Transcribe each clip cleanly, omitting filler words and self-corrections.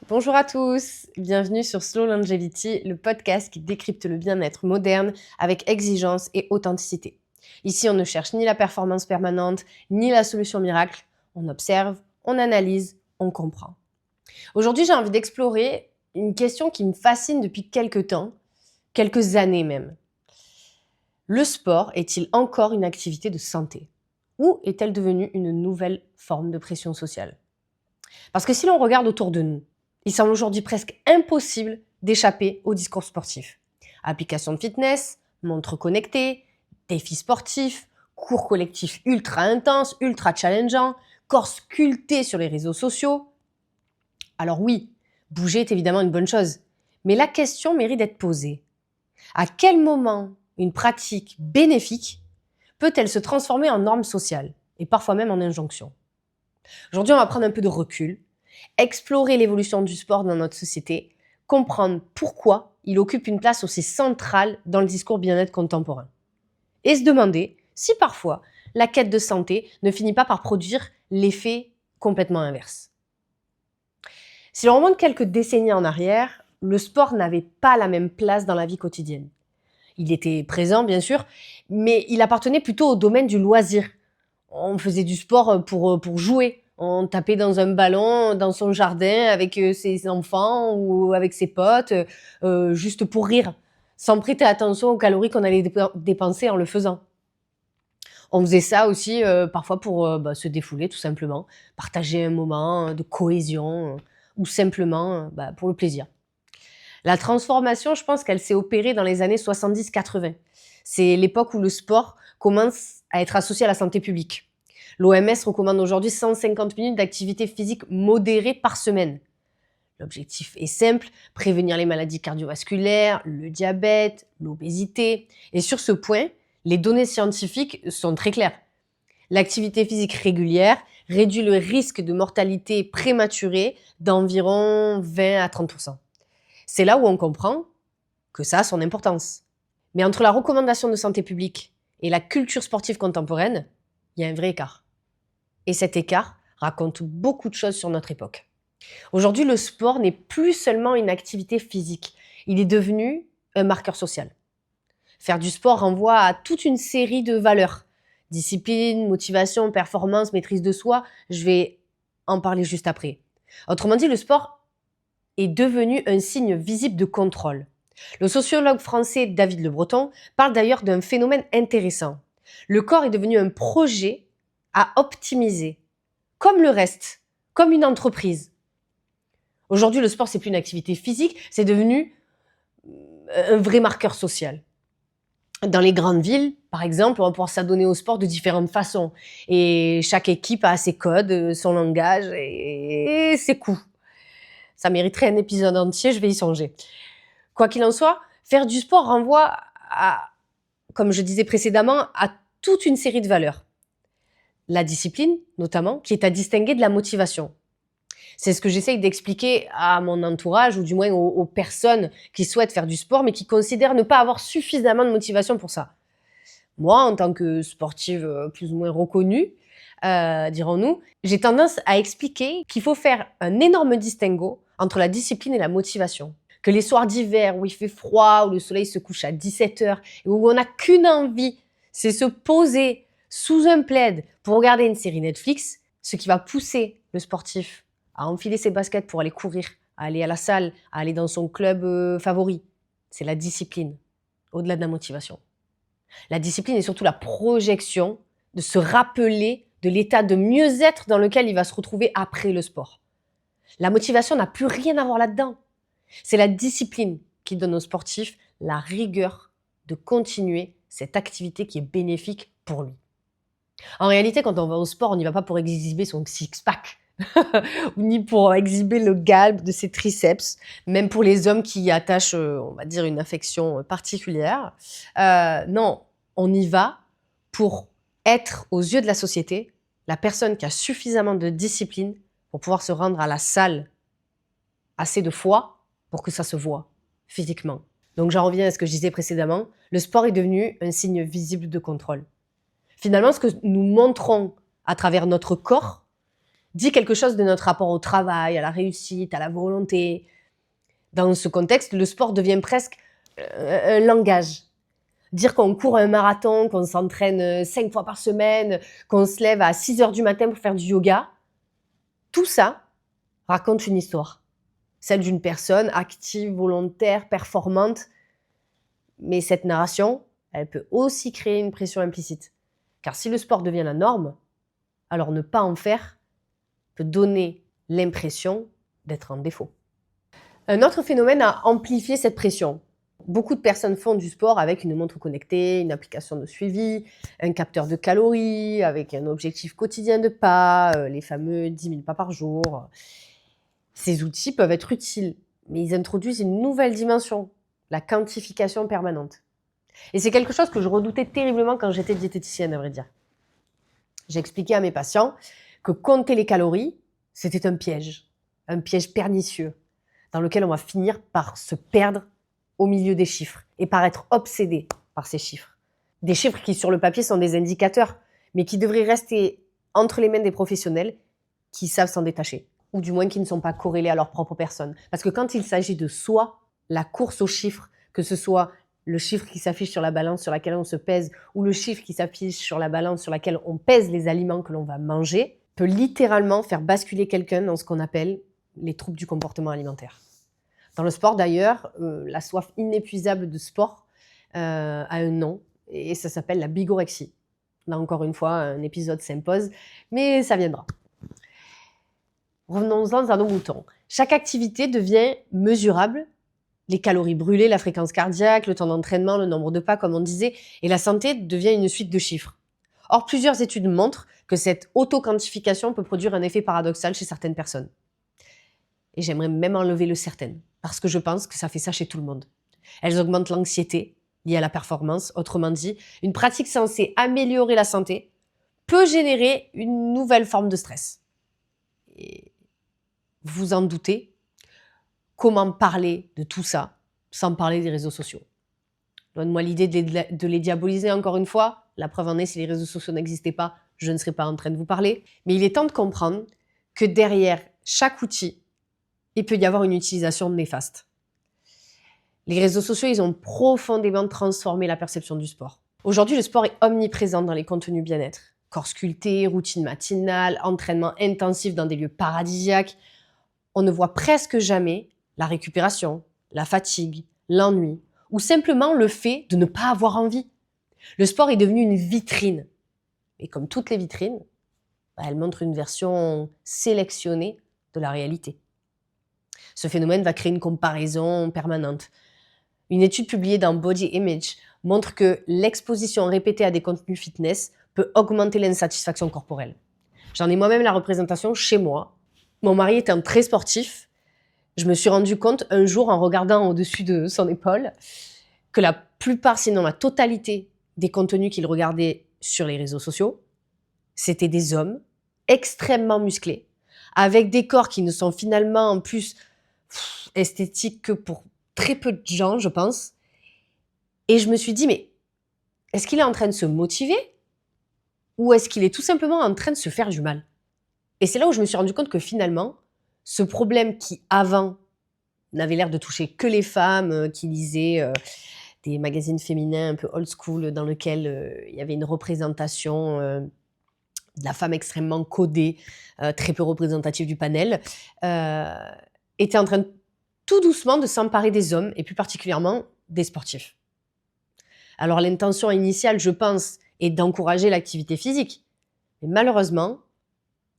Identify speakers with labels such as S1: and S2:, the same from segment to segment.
S1: Bonjour à tous, bienvenue sur Slow Longevity, le podcast qui décrypte le bien-être moderne avec exigence et authenticité. Ici, on ne cherche ni la performance permanente, ni la solution miracle. On observe, on analyse, on comprend. Aujourd'hui, j'ai envie d'explorer une question qui me fascine depuis quelques temps, quelques années même. Le sport est-il encore une activité de santé? Ou est-elle devenue une nouvelle forme de pression sociale? Parce que si l'on regarde autour de nous, il semble aujourd'hui presque impossible d'échapper au discours sportif. Applications de fitness, montres connectées, défis sportifs, cours collectifs ultra intenses, ultra challengeants, corps sculptés sur les réseaux sociaux. Alors oui, bouger est évidemment une bonne chose, mais la question mérite d'être posée. À quel moment une pratique bénéfique peut-elle se transformer en norme sociale et parfois même en injonction? Aujourd'hui, on va prendre un peu de recul, explorer l'évolution du sport dans notre société, comprendre pourquoi il occupe une place aussi centrale dans le discours bien-être contemporain. Et se demander si parfois la quête de santé ne finit pas par produire l'effet complètement inverse. Si l'on remonte quelques décennies en arrière, le sport n'avait pas la même place dans la vie quotidienne. Il était présent, bien sûr, mais il appartenait plutôt au domaine du loisir. On faisait du sport pour jouer. On tapait dans un ballon dans son jardin avec ses enfants ou avec ses potes, juste pour rire, sans prêter attention aux calories qu'on allait dépenser en le faisant. On faisait ça aussi parfois pour se défouler tout simplement, partager un moment de cohésion ou simplement pour le plaisir. La transformation, je pense qu'elle s'est opérée dans les années 70-80. C'est l'époque où le sport commence à être associé à la santé publique. L'OMS recommande aujourd'hui 150 minutes d'activité physique modérée par semaine. L'objectif est simple, prévenir les maladies cardiovasculaires, le diabète, l'obésité. Et sur ce point, les données scientifiques sont très claires. L'activité physique régulière réduit le risque de mortalité prématurée d'environ 20 à 30%. C'est là où on comprend que ça a son importance. Mais entre la recommandation de santé publique et la culture sportive contemporaine, il y a un vrai écart. Et cet écart raconte beaucoup de choses sur notre époque. Aujourd'hui, le sport n'est plus seulement une activité physique, il est devenu un marqueur social. Faire du sport renvoie à toute une série de valeurs. Discipline, motivation, performance, maîtrise de soi, je vais en parler juste après. Autrement dit, le sport est devenu un signe visible de contrôle. Le sociologue français David Le Breton parle d'ailleurs d'un phénomène intéressant. Le corps est devenu un projet à optimiser, comme le reste, comme une entreprise. Aujourd'hui, le sport, c'est plus une activité physique, c'est devenu un vrai marqueur social. Dans les grandes villes, par exemple, on va pouvoir s'adonner au sport de différentes façons. Et chaque équipe a ses codes, son langage et ses coups. Ça mériterait un épisode entier, je vais y songer. Quoi qu'il en soit, faire du sport renvoie à, comme je disais précédemment, à toute une série de valeurs. La discipline, notamment, qui est à distinguer de la motivation. C'est ce que j'essaye d'expliquer à mon entourage, ou du moins aux personnes qui souhaitent faire du sport, mais qui considèrent ne pas avoir suffisamment de motivation pour ça. Moi, en tant que sportive plus ou moins reconnue, dirons-nous, j'ai tendance à expliquer qu'il faut faire un énorme distinguo entre la discipline et la motivation. Que les soirs d'hiver où il fait froid, où le soleil se couche à 17h et où on n'a qu'une envie, c'est se poser sous un plaid pour regarder une série Netflix, ce qui va pousser le sportif à enfiler ses baskets pour aller courir, à aller à la salle, à aller dans son club favori. C'est la discipline, au-delà de la motivation. La discipline est surtout la projection de se rappeler de l'état de mieux-être dans lequel il va se retrouver après le sport. La motivation n'a plus rien à voir là-dedans. C'est la discipline qui donne aux sportifs la rigueur de continuer cette activité qui est bénéfique pour lui. En réalité, quand on va au sport, on n'y va pas pour exhiber son six-pack, ni pour exhiber le galbe de ses triceps, même pour les hommes qui y attachent, on va dire, une affection particulière. Non, on y va pour être, aux yeux de la société, la personne qui a suffisamment de discipline pour pouvoir se rendre à la salle assez de fois pour que ça se voit physiquement. Donc j'en reviens à ce que je disais précédemment, le sport est devenu un signe visible de contrôle. Finalement, ce que nous montrons à travers notre corps dit quelque chose de notre rapport au travail, à la réussite, à la volonté. Dans ce contexte, le sport devient presque un langage. Dire qu'on court un marathon, qu'on s'entraîne 5 fois par semaine, qu'on se lève à 6 heures du matin pour faire du yoga, tout ça raconte une histoire. Celle d'une personne active, volontaire, performante. Mais cette narration, elle peut aussi créer une pression implicite. Car si le sport devient la norme, alors ne pas en faire peut donner l'impression d'être en défaut. Un autre phénomène a amplifié cette pression. Beaucoup de personnes font du sport avec une montre connectée, une application de suivi, un capteur de calories, avec un objectif quotidien de pas, les fameux 10 000 pas par jour. Ces outils peuvent être utiles, mais ils introduisent une nouvelle dimension, la quantification permanente. Et c'est quelque chose que je redoutais terriblement quand j'étais diététicienne, à vrai dire. J'ai expliqué à mes patients que compter les calories, c'était un piège pernicieux, dans lequel on va finir par se perdre au milieu des chiffres et par être obsédé par ces chiffres. Des chiffres qui, sur le papier, sont des indicateurs, mais qui devraient rester entre les mains des professionnels qui savent s'en détacher, ou du moins qui ne sont pas corrélés à leur propre personne. Parce que quand il s'agit de soi, la course aux chiffres, que ce soit le chiffre qui s'affiche sur la balance sur laquelle on se pèse, ou le chiffre qui s'affiche sur la balance sur laquelle on pèse les aliments que l'on va manger, peut littéralement faire basculer quelqu'un dans ce qu'on appelle les troubles du comportement alimentaire. Dans le sport d'ailleurs, la soif inépuisable de sport a un nom, et ça s'appelle la bigorexie. Là encore une fois, un épisode s'impose, mais ça viendra. Revenons-en à nos moutons. Chaque activité devient mesurable. Les calories brûlées, la fréquence cardiaque, le temps d'entraînement, le nombre de pas, comme on disait, et la santé devient une suite de chiffres. Or, plusieurs études montrent que cette auto-quantification peut produire un effet paradoxal chez certaines personnes. Et j'aimerais même enlever le certaines, parce que je pense que ça fait ça chez tout le monde. Elles augmentent l'anxiété liée à la performance. Autrement dit, une pratique censée améliorer la santé peut générer une nouvelle forme de stress. Et vous vous en doutez, comment parler de tout ça sans parler des réseaux sociaux? Loin de moi l'idée de les diaboliser encore une fois. La preuve en est, si les réseaux sociaux n'existaient pas, je ne serais pas en train de vous parler. Mais il est temps de comprendre que derrière chaque outil, il peut y avoir une utilisation néfaste. Les réseaux sociaux, ils ont profondément transformé la perception du sport. Aujourd'hui, le sport est omniprésent dans les contenus bien-être. Corps sculpté, routine matinale, entraînement intensif dans des lieux paradisiaques. On ne voit presque jamais la récupération, la fatigue, l'ennui, ou simplement le fait de ne pas avoir envie. Le sport est devenu une vitrine. Et comme toutes les vitrines, elle montre une version sélectionnée de la réalité. Ce phénomène va créer une comparaison permanente. Une étude publiée dans Body Image montre que l'exposition répétée à des contenus fitness peut augmenter l'insatisfaction corporelle. J'en ai moi-même la représentation chez moi. Mon mari étant très sportif, je me suis rendu compte un jour en regardant au-dessus de son épaule que la plupart, sinon la totalité des contenus qu'il regardait sur les réseaux sociaux, c'était des hommes extrêmement musclés, avec des corps qui ne sont finalement en plus esthétiques que pour très peu de gens, je pense. Et je me suis dit, mais est-ce qu'il est en train de se motiver ou est-ce qu'il est tout simplement en train de se faire du mal? Et c'est là où je me suis rendu compte que finalement, ce problème qui avant n'avait l'air de toucher que les femmes qui lisaient des magazines féminins un peu old school dans lesquels il y avait une représentation de la femme extrêmement codée, très peu représentative du panel, était en train tout doucement de s'emparer des hommes et plus particulièrement des sportifs. Alors l'intention initiale, je pense, est d'encourager l'activité physique. Mais malheureusement,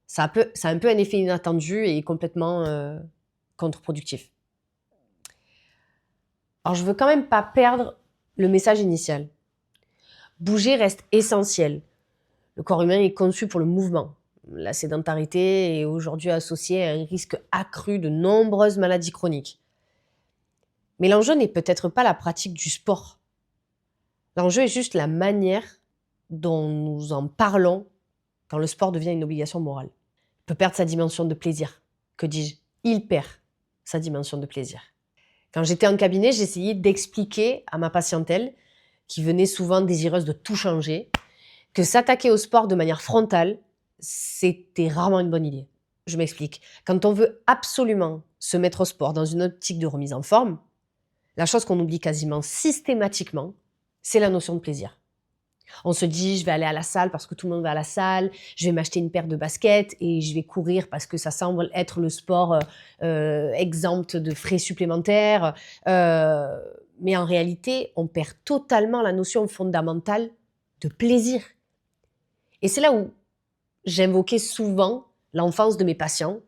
S1: ça a un peu un effet inattendu et complètement contre-productif. Alors je veux quand même pas perdre le message initial. Bouger reste essentiel. Le corps humain est conçu pour le mouvement. La sédentarité est aujourd'hui associée à un risque accru de nombreuses maladies chroniques. Mais l'enjeu n'est peut-être pas la pratique du sport. L'enjeu est juste la manière dont nous en parlons quand le sport devient une obligation morale. Il peut perdre sa dimension de plaisir. Que dis-je? Il perd sa dimension de plaisir. Quand j'étais en cabinet, j'essayais d'expliquer à ma patientèle, qui venait souvent désireuse de tout changer, que s'attaquer au sport de manière frontale, c'était rarement une bonne idée. Je m'explique. Quand on veut absolument se mettre au sport dans une optique de remise en forme, la chose qu'on oublie quasiment systématiquement, c'est la notion de plaisir. On se dit, je vais aller à la salle parce que tout le monde va à la salle, je vais m'acheter une paire de baskets et je vais courir parce que ça semble être le sport exempt de frais supplémentaires. Mais en réalité, on perd totalement la notion fondamentale de plaisir. Et c'est là où j'invoquais souvent l'enfance de mes patients,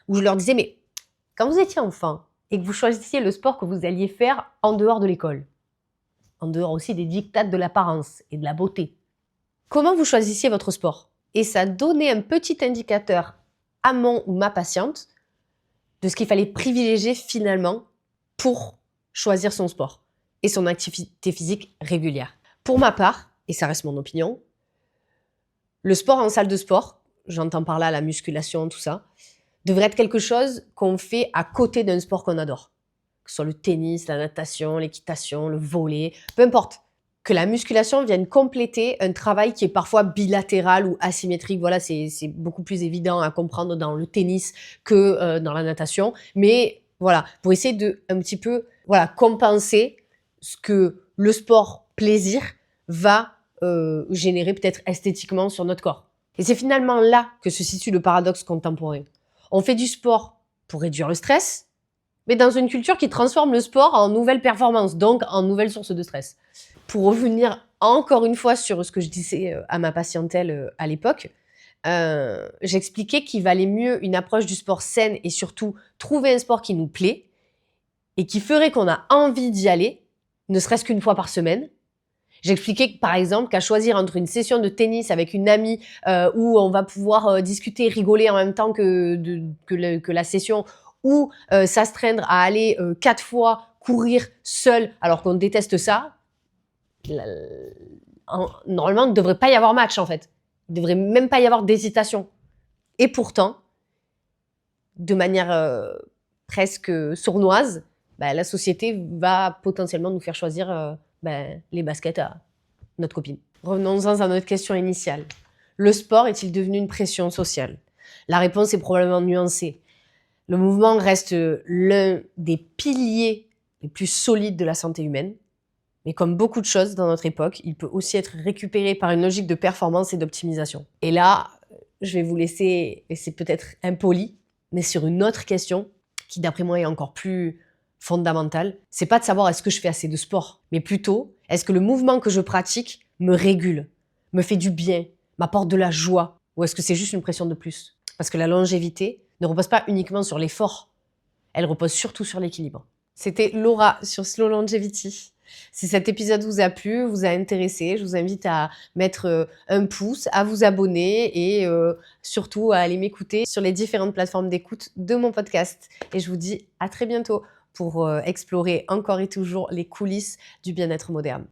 S1: où je leur disais, mais quand vous étiez enfant et que vous choisissiez le sport que vous alliez faire en dehors de l'école, en dehors aussi des diktats de l'apparence et de la beauté, comment vous choisissiez votre sport? Et ça donnait un petit indicateur à mon ou ma patiente de ce qu'il fallait privilégier finalement pour choisir son sport et son activité physique régulière. Pour ma part, et ça reste mon opinion, le sport en salle de sport, j'entends par là la musculation, tout ça, devrait être quelque chose qu'on fait à côté d'un sport qu'on adore. Que ce soit le tennis, la natation, l'équitation, le volley, peu importe. Que la musculation vienne compléter un travail qui est parfois bilatéral ou asymétrique. Voilà, c'est beaucoup plus évident à comprendre dans le tennis que dans la natation. Mais voilà, pour essayer de un petit peu compenser ce que le sport plaisir va générer peut-être esthétiquement sur notre corps. Et c'est finalement là que se situe le paradoxe contemporain. On fait du sport pour réduire le stress, mais dans une culture qui transforme le sport en nouvelle performance, donc en nouvelle source de stress. Pour revenir encore une fois sur ce que je disais à ma patientèle à l'époque, j'expliquais qu'il valait mieux une approche du sport saine et surtout trouver un sport qui nous plaît et qui ferait qu'on a envie d'y aller, ne serait-ce qu'une fois par semaine. J'expliquais par exemple qu'à choisir entre une session de tennis avec une amie où on va pouvoir discuter, rigoler en même temps que la session, ou s'astreindre à aller 4 fois courir seul alors qu'on déteste ça, normalement il ne devrait pas y avoir match en fait. Il ne devrait même pas y avoir d'hésitation. Et pourtant, de manière presque sournoise, la société va potentiellement nous faire choisir les baskets à notre copine. Revenons-en à notre question initiale. Le sport est-il devenu une pression sociale? La réponse est probablement nuancée. Le mouvement reste l'un des piliers les plus solides de la santé humaine. Mais comme beaucoup de choses dans notre époque, il peut aussi être récupéré par une logique de performance et d'optimisation. Et là, je vais vous laisser, et c'est peut-être impoli, mais sur une autre question qui d'après moi est encore plus fondamentale, c'est pas de savoir est-ce que je fais assez de sport, mais plutôt est-ce que le mouvement que je pratique me régule, me fait du bien, m'apporte de la joie, ou est-ce que c'est juste une pression de plus? Parce que la longévité ne repose pas uniquement sur l'effort, elle repose surtout sur l'équilibre. C'était Laura sur Slow Longevity. Si cet épisode vous a plu, vous a intéressé, je vous invite à mettre un pouce, à vous abonner et surtout à aller m'écouter sur les différentes plateformes d'écoute de mon podcast. Et je vous dis à très bientôt pour explorer encore et toujours les coulisses du bien-être moderne.